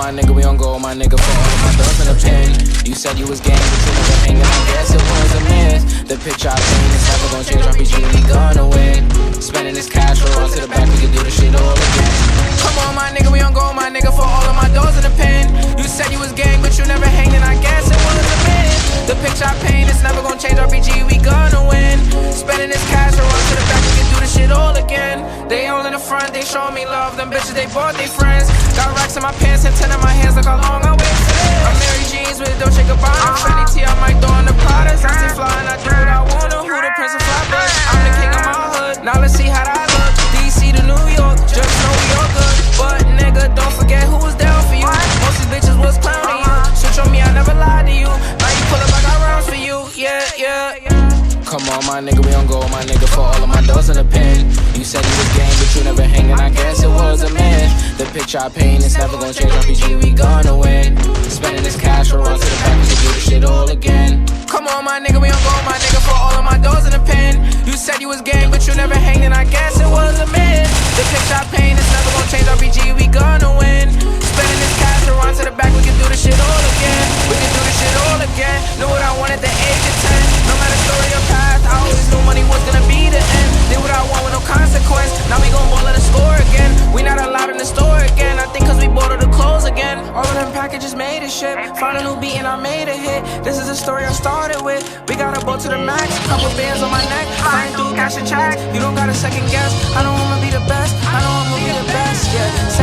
my nigga, we on go, my nigga, for all of my doors in a pen. You said you was game, but you never hanging, I guess it was a myth. The picture I paint is never gonna change, RPG, we gonna win. Spending this cash, roll on to the back, we can do this shit all again. Come on, my nigga, we on go, my nigga, for all of my doors in a pen. You said you was gang, but you never hanging, I guess it was a myth. The picture I paint is never gonna change, RPG, we gonna win. Spending this cash, roll on to the back, we can do this shit all again. They all in the front, they showing me love, them bitches, they bought their friends. Got racks in my pants and 10 in my hands, look how long I wait for this. I'm Mary Jeans with Dolce Gabbana, Fendi T, I might throw in the Pradas. I stay flying, I do what I wanna, who the prince of fly, bitch? I'm the king of my hood, now let's see how that look. DC to New York, just know we all good. But nigga, don't forget who was down for you. Most these bitches was clowning you. Switch on me, I never lied to you. Now you pull up, I got rounds for you, yeah. Come on, my nigga, we on go, my nigga, for all of my doors in a pen. You said you was game, but you never hanging, I guess it was a myth. The picture I paint is never gonna change, RPG, we gonna win. Spending this cash, roll on to the back, we can do this shit all again. Come on, my nigga, we on go, my nigga, for all of my doors in a pen. You said you was game, but you never hanging, I guess it was a myth. The picture I paint is never gonna change, RPG, we gonna win. Spending this cash, roll on to the back, we can do this shit all again. We can do this shit all again. Knew what I wanted at the age of 10. No matter story or path, I always knew money was gonna be the end. Did what I want with no consequence. Now we gon' ball at the score again. We not allowed in the store again. I think cause we bought all the clothes again. All of them packages made a shit. Found a new beat and I made a hit. This is the story I started with. We got a boat to the max. Couple bands on my neck. Flying through cash and checks. You don't got a second guess. I know I'ma be the best. I know I'ma be the best, yeah.